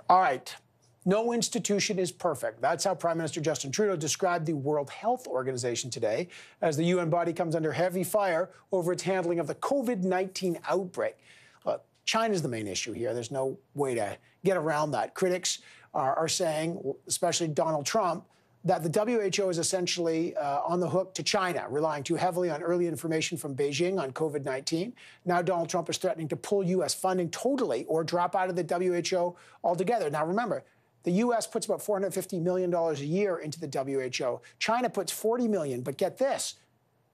All right. No institution is perfect. That's how Prime Minister Justin Trudeau described the World Health Organization today, as the UN body comes under heavy fire over its handling of the COVID-19 outbreak. Look, China's the main issue here. There's no way to get around that. Critics are saying, especially Donald Trump, that the WHO is essentially on the hook to China, relying too heavily on early information from Beijing on COVID-19. Now Donald Trump is threatening to pull U.S. funding totally or drop out of the WHO altogether. Now remember, the U.S. puts about $450 million a year into the WHO. China puts $40 million, but get this,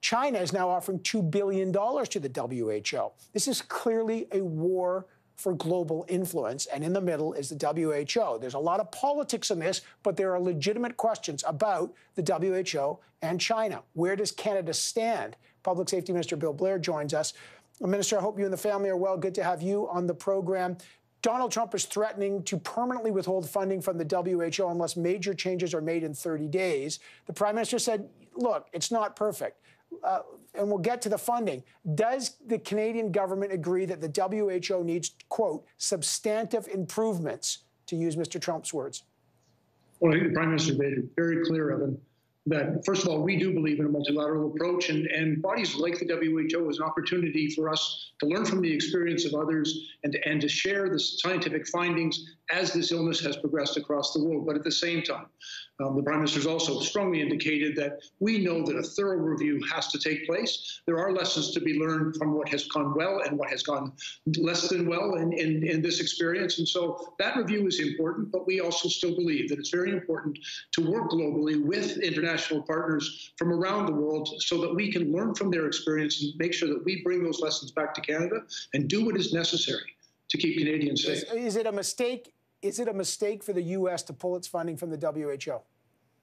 China is now offering $2 billion to the WHO. This is clearly a war for global influence, and in the middle is the WHO. There's a lot of politics in this, but there are legitimate questions about the WHO and China. Where does Canada stand? Public Safety Minister Bill Blair joins us. Minister, I hope you and the family are well. Good to have you on the program. Donald Trump is threatening to permanently withhold funding from the WHO unless major changes are made in 30 days. The Prime Minister said, look, it's not perfect. And we'll get to the funding. Does the Canadian government agree that the WHO needs, quote, substantive improvements, to use Mr. Trump's words? Well, I think the Prime Minister made it very clear, Evan, that, first of all, we do believe in a multilateral approach, and bodies like the WHO is an opportunity for us to learn from the experience of others and to share the scientific findings as this illness has progressed across the world. But at the same time, the Prime Minister has also strongly indicated that we know that a thorough review has to take place. There are lessons to be learned from what has gone well and what has gone less than well in this experience. And so that review is important, but we also still believe that it's very important to work globally with international partners from around the world so that we can learn from their experience and make sure that we bring those lessons back to Canada and do what is necessary to keep Canadians safe. Is it a mistake? Is it a mistake for the U.S. to pull its funding from the WHO?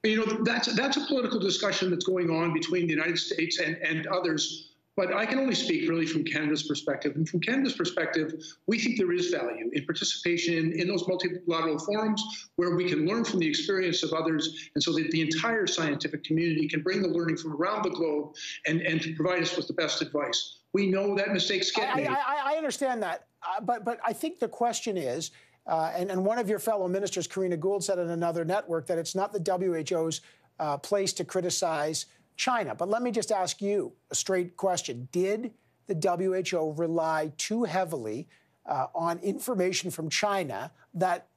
You know, that's a political discussion that's going on between the United States and others. But I can only speak really from Canada's perspective. And from Canada's perspective, we think there is value in participation in those multilateral forums where we can learn from the experience of others, and so that the entire scientific community can bring the learning from around the globe and to provide us with the best advice. We know that mistakes get made. I understand that. But I think the question is, and one of your fellow ministers, Karina Gould, said on another network that it's not the WHO's place to criticize China. But let me just ask you a straight question. Did the WHO rely too heavily on information from China that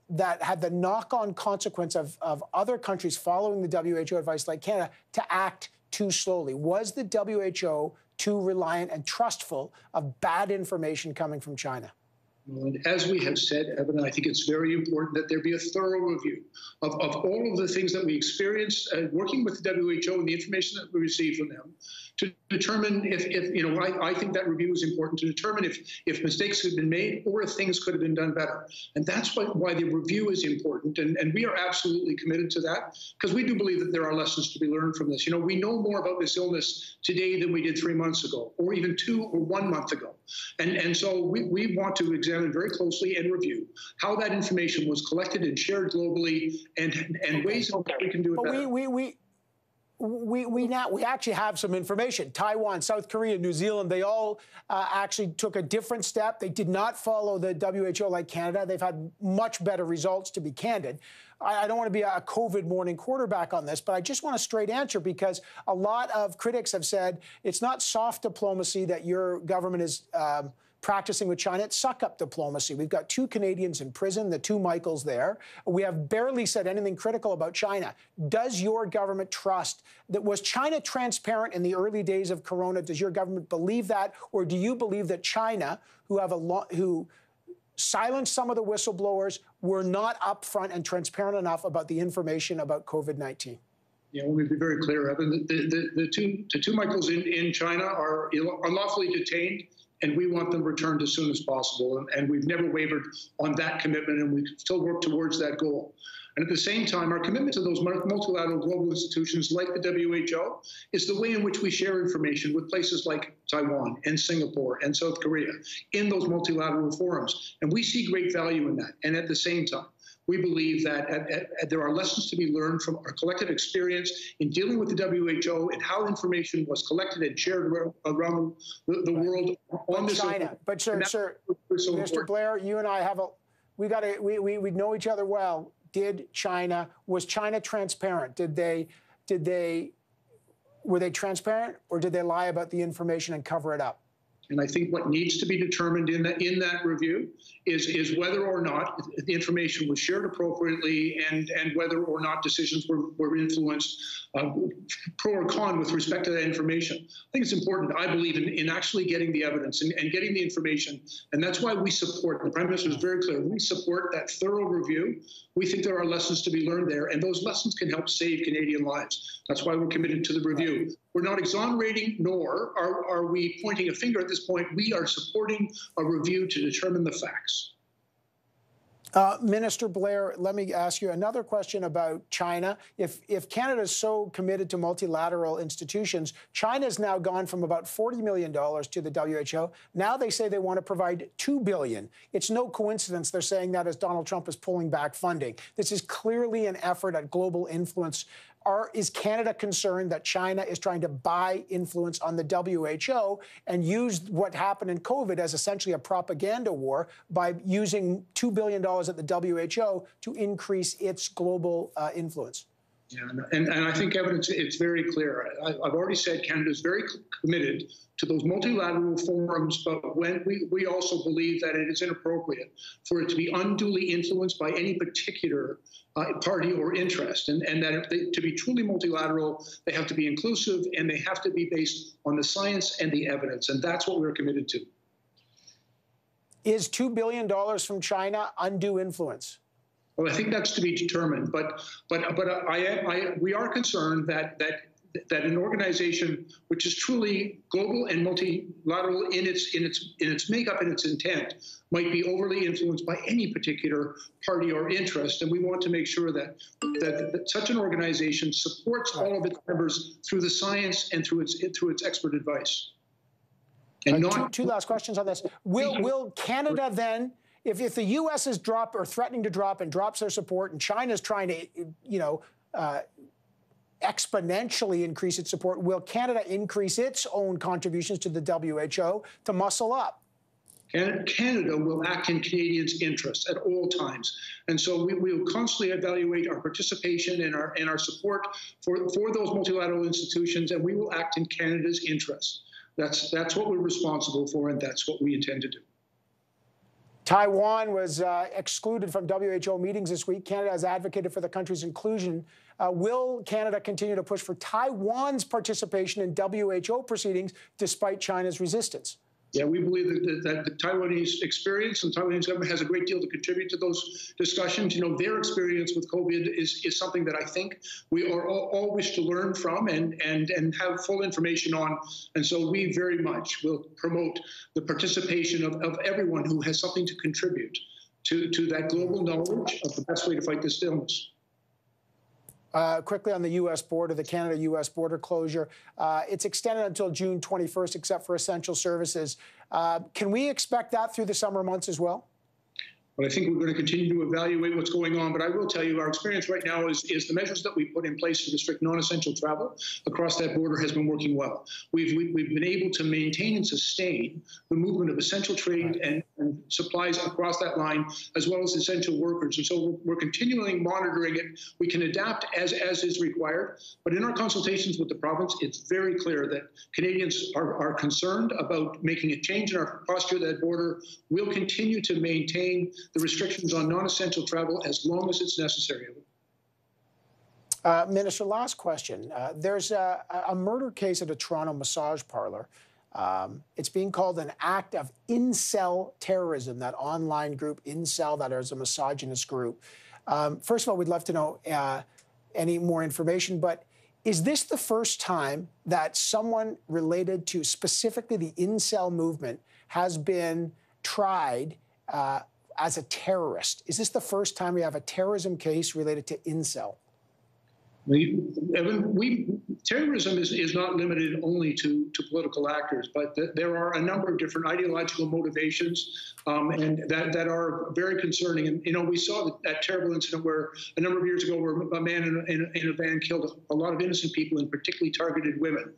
had the knock-on consequence of other countries following the WHO advice like Canada to act too slowly? Was the WHO too reliant and trustful of bad information coming from China? And as we have said, Evan, I think it's very important that there be a thorough review of all of the things that we experience working with the WHO and the information that we receive from them to determine if you know, I think that review is important to determine if mistakes have been made or if things could have been done better. And that's why the review is important. And we are absolutely committed to that because we do believe that there are lessons to be learned from this. You know, we know more about this illness today than we did 3 months ago, or even 2 or 1 month ago. And so we want to examine very closely and review how that information was collected and shared globally and ways in which we can do it better. We actually have some information. Taiwan, South Korea, New Zealand, they all actually took a different step. They did not follow the WHO like Canada. They've had much better results, to be candid. I don't want to be a COVID morning quarterback on this, but I just want a straight answer because a lot of critics have said it's not soft diplomacy that your government is practicing with China. It's suck-up diplomacy. We've got 2 Canadians in prison, the 2 Michaels there. We have barely said anything critical about China. Does your government trust that? Was China transparent in the early days of Corona? Does your government believe that? Or do you believe that China, who silenced some of the whistleblowers, were not upfront and transparent enough about the information about COVID-19? Yeah, let me be very clear, Evan. The two Michaels in China are unlawfully detained, and we want them returned as soon as possible. And we've never wavered on that commitment, and we still work towards that goal. And at the same time, our commitment to those multilateral global institutions like the WHO is the way in which we share information with places like Taiwan and Singapore and South Korea in those multilateral forums. And we see great value in that. And at the same time, we believe that there are lessons to be learned from our collective experience in dealing with the WHO and how information was collected and shared around the world on this. China. But, sir, Mr. Blair, you and I have we know each other well. Was China transparent? Were they transparent, or did they lie about the information and cover it up? And I think what needs to be determined in that review is whether or not the information was shared appropriately, and whether or not decisions were influenced, pro or con, with respect to that information. I think it's important, I believe, in actually getting the evidence and getting the information. And that's why we support, the Prime Minister is very clear, we support that thorough review. We think there are lessons to be learned there, and those lessons can help save Canadian lives. That's why we're committed to the review. We're not exonerating, nor are we pointing a finger at this point. We are supporting a review to determine the facts. Minister Blair, let me ask you another question about China. If Canada is so committed to multilateral institutions, China's now gone from about $40 million to the WHO. Now they say they want to provide $2 billion. It's no coincidence they're saying that as Donald Trump is pulling back funding. This is clearly an effort at global influence. Is Canada concerned that China is trying to buy influence on the WHO and use what happened in COVID as essentially a propaganda war by using $2 billion at the WHO to increase its global influence? Yeah, and I think evidence, it's very clear. I've already said Canada is very committed to those multilateral forums, but when we also believe that it is inappropriate for it to be unduly influenced by any particular party or interest, and that to be truly multilateral, they have to be inclusive, and they have to be based on the science and the evidence, and that's what we're committed to. Is $2 billion from China undue influence? Well, I think that's to be determined, but we are concerned that an organization which is truly global and multilateral in its makeup and its intent might be overly influenced by any particular party or interest, and we want to make sure that such an organization supports all of its members through the science and through its expert advice. And two last questions on this. Will Canada then, if the U.S. is threatening to drop and drops their support, and China's trying to, exponentially increase its support, will Canada increase its own contributions to the WHO to muscle up? Canada will act in Canadians' interests at all times. And so we will constantly evaluate our participation and our support for those multilateral institutions, and we will act in Canada's interests. That's what we're responsible for, and that's what we intend to do. Taiwan was excluded from WHO meetings this week. Canada has advocated for the country's inclusion. Will Canada continue to push for Taiwan's participation in WHO proceedings despite China's resistance? Yeah, we believe that the Taiwanese experience and the Taiwanese government has a great deal to contribute to those discussions. Their experience with COVID is something that I think we are all wish to learn from and have full information on. And so we very much will promote the participation of everyone who has something to contribute to that global knowledge of the best way to fight this illness. Quickly on the U.S. border, the Canada-U.S. border closure. It's extended until June 21st, except for essential services. Can we expect that through the summer months as well? But I think we're going to continue to evaluate what's going on. But I will tell you, our experience right now is the measures that we put in place to restrict non-essential travel across that border has been working well. We've been able to maintain and sustain the movement of essential trade and supplies across that line, as well as essential workers. And so we're continually monitoring it. We can adapt as is required. But in our consultations with the province, it's very clear that Canadians are concerned about making a change in our posture at that border. We'll continue to maintain the restrictions on non-essential travel as long as it's necessary. Minister, last question. There's a murder case at a Toronto massage parlor. It's being called an act of incel terrorism, that online group Incel, that is a misogynist group. First of all, we'd love to know any more information, but is this the first time that someone related to specifically the Incel movement has been tried as a terrorist? Is this the first time we have a terrorism case related to Incel? Evan, terrorism is not limited only to political actors, but there are a number of different ideological motivations and that are very concerning. And, you know, we saw that terrible incident where a number of years ago where a man in a van killed a lot of innocent people and particularly targeted women,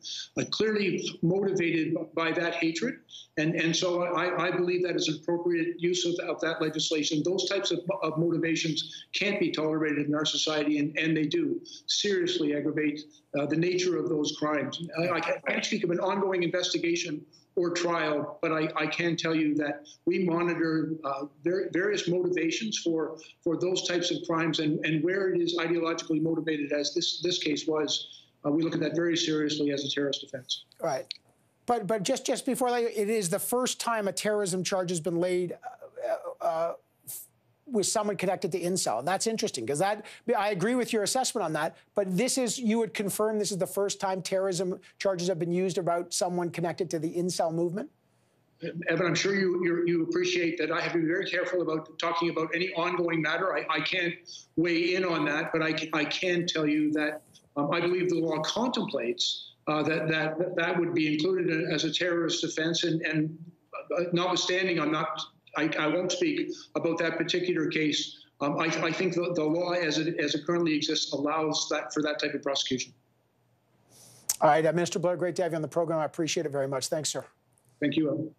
clearly motivated by that hatred. And so I believe that is an appropriate use of that legislation. Those types of motivations can't be tolerated in our society, and they do seriously aggravate the nature of those crimes. I can't speak of an ongoing investigation or trial, but I can tell you that we monitor various motivations for those types of crimes, and where it is ideologically motivated, as this case was, we look at that very seriously as a terrorist offense. Right. But just before that, it is the first time a terrorism charge has been laid with someone connected to incel. That's interesting, because I agree with your assessment on that, but you would confirm this is the first time terrorism charges have been used about someone connected to the incel movement? Evan, I'm sure you appreciate that I have to be very careful about talking about any ongoing matter. I can't weigh in on that, but I can tell you that I believe the law contemplates that would be included as a terrorist offense, and notwithstanding, I won't speak about that particular case. I think the law as it currently exists allows for that type of prosecution. All right, Minister Blair, great to have you on the program. I appreciate it very much. Thanks, sir. Thank you, Evan.